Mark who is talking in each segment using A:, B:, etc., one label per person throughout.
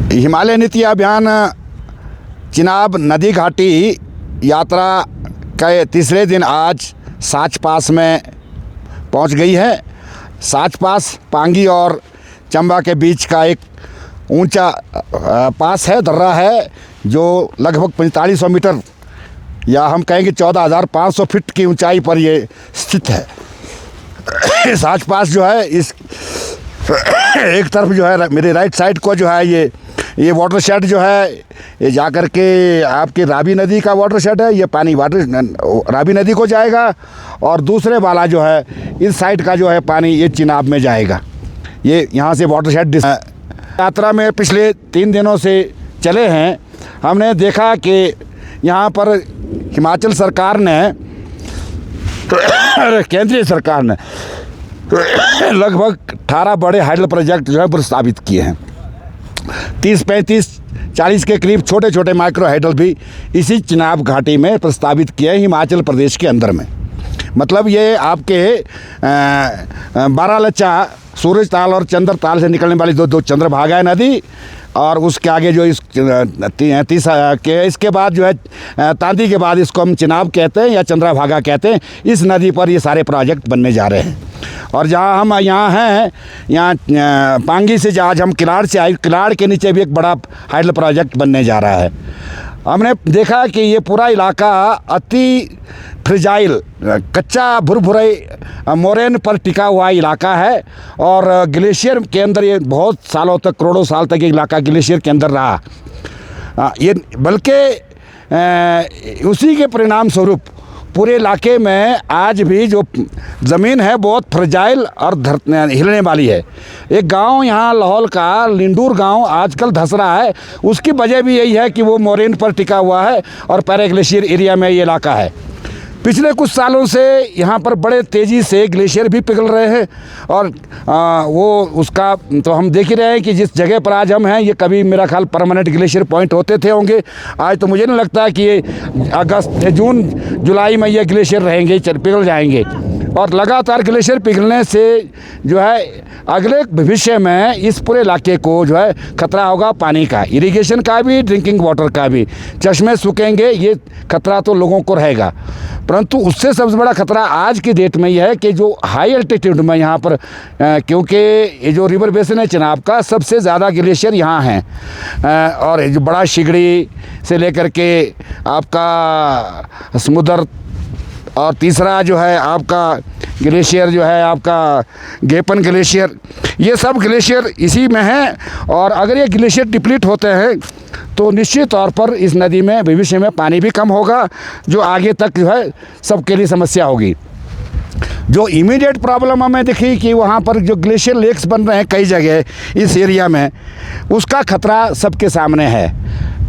A: हिमालय नीति अभियान चिनाब नदी घाटी यात्रा के तीसरे दिन आज साच पास में पहुंच गई है। साच पास पांगी और चंबा के बीच का एक ऊंचा पास है, दर्रा है, जो लगभग 4500 मीटर या हम कहेंगे 14,500 फीट की ऊंचाई पर ये स्थित है। साच पास जो है इस एक तरफ जो है मेरे राइट साइड को जो है ये वाटर शेड जो है ये जा कर के आपकी रावी नदी का वाटर शेड है। ये पानी रावी नदी को जाएगा और दूसरे वाला जो है इस साइड का जो है पानी ये चिनाब में जाएगा। ये यहाँ से वाटर शेड यात्रा में पिछले 3 दिनों से चले हैं। हमने देखा कि यहाँ पर हिमाचल सरकार ने केंद्रीय सरकार ने लगभग 18 बड़े हाइडल प्रोजेक्ट जो है प्रस्तावित किए हैं। 30, 35, 40 के करीब छोटे छोटे माइक्रो हाइडल भी इसी चिनाब घाटी में प्रस्तावित किए हैं हिमाचल प्रदेश के अंदर में। मतलब ये आपके बारालचा, सूरज ताल और चंद्र ताल से निकलने वाली दो चंद्रभागा नदी और उसके आगे जो इसके बाद जो है तांदी के बाद इसको हम चिनाब कहते हैं या चंद्रभागा कहते हैं। इस नदी पर ये सारे प्रोजेक्ट बनने जा रहे हैं। और जहाँ हम यहाँ हैं, यहाँ पांगी से आज हम किलाड़ से आए, किलाड़ के नीचे भी एक बड़ा हाइडल प्रोजेक्ट बनने जा रहा है। हमने देखा कि ये पूरा इलाका अति फ्रिजाइल, कच्चा भुरभुरे मोरेन पर टिका हुआ इलाका है और ग्लेशियर के अंदर ये बहुत सालों तक, करोड़ों साल तक ये इलाका ग्लेशियर के अंदर रहा। ये बल्कि उसी के परिणाम स्वरूप पूरे इलाके में आज भी जो ज़मीन है बहुत फ्रजाइल और हिलने वाली है। एक गांव यहाँ लाहौल का लिंडूर गांव आजकल धंस रहा है। उसकी वजह भी यही है कि वो मोरेन पर टिका हुआ है और पैराग्लेशियर एरिया में ये इलाका है। पिछले कुछ सालों से यहाँ पर बड़े तेज़ी से ग्लेशियर भी पिघल रहे हैं और वो उसका तो हम देख ही रहे हैं कि जिस जगह पर आज हम हैं ये कभी मेरा ख्याल परमानेंट ग्लेशियर पॉइंट होते थे होंगे। आज तो मुझे नहीं लगता कि ये अगस्त, जून, जुलाई में ये ग्लेशियर रहेंगे, पिघल जाएंगे। और लगातार ग्लेशियर पिघलने से जो है अगले भविष्य में इस पूरे इलाके को जो है खतरा होगा, पानी का, इरिगेशन का भी, ड्रिंकिंग वाटर का भी। चश्मे सूखेंगे, ये खतरा तो लोगों को रहेगा। परंतु उससे सबसे बड़ा खतरा आज की डेट में यह है कि जो हाई एल्टीट्यूड में यहाँ पर क्योंकि ये जो रिवर बेसिन है चिनाब का, सबसे ज़्यादा ग्लेशियर यहाँ हैं और जो बड़ा शिगड़ी से लेकर के आपका समुद्र और तीसरा जो है आपका ग्लेशियर जो है आपका गेपन ग्लेशियर, ये सब ग्लेशियर इसी में हैं। और अगर ये ग्लेशियर डिप्लीट होते हैं तो निश्चित तौर पर इस नदी में भविष्य में पानी भी कम होगा, जो आगे तक जो है सबके लिए समस्या होगी। जो इमीडिएट प्रॉब्लम हमें दिखी कि वहाँ पर जो ग्लेशियर लेक्स बन रहे हैं कई जगह इस एरिया में, उसका खतरा सबके सामने है।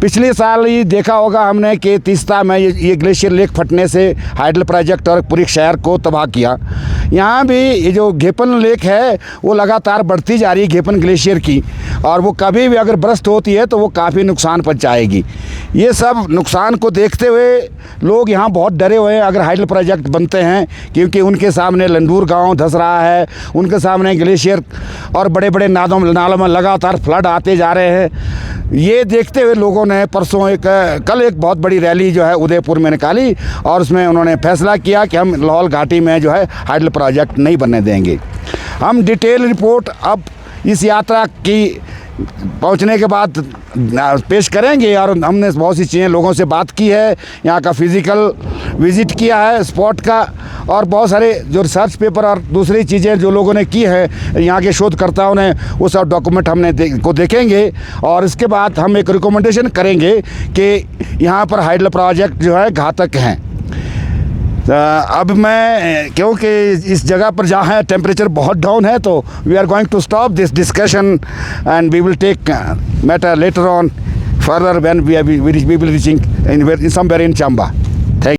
A: पिछले साल ही देखा होगा हमने कि तीस्ता में ये ग्लेशियर लेक फटने से हाइडल प्रोजेक्ट और पूरे शहर को तबाह किया। यहाँ भी ये जो घेपन लेक है वो लगातार बढ़ती जा रही है घेपन ग्लेशियर की, और वो कभी भी अगर बरस्ट होती है तो वो काफ़ी नुकसान पहुँचाएगी। ये सब नुकसान को देखते हुए लोग यहाँ बहुत डरे हुए हैं अगर हाइडल प्रोजेक्ट बनते हैं, क्योंकि उनके सामने लंडूर गाँव धंस रहा है, उनके सामने ग्लेशियर और बड़े बड़े नालों में लगातार फ्लड आते जा रहे हैं। ये देखते हुए लोगों ने कल एक बहुत बड़ी रैली जो है उदयपुर में निकाली और उसमें उन्होंने फैसला किया कि हम लाहौल घाटी में जो है हाइडल प्रोजेक्ट नहीं बनने देंगे। हम डिटेल रिपोर्ट अब इस यात्रा की पहुंचने के बाद पेश करेंगे और हमने बहुत सी चीज़ें लोगों से बात की है, यहाँ का फिज़िकल विज़िट किया है स्पॉट का, और बहुत सारे जो रिसर्च पेपर और दूसरी चीज़ें जो लोगों ने की है यहाँ के शोधकर्ताओं ने, वो सब डॉक्यूमेंट हमने देखेंगे और इसके बाद हम एक रिकमेंडेशन करेंगे कि यहाँ पर हाइडल प्रोजेक्ट जो है घातक हैं। अब मैं क्योंकि इस जगह पर जहाँ है टेम्परेचर बहुत डाउन है, तो we are going to stop this discussion and we will take matter later on further when we will reaching in somewhere in Chamba.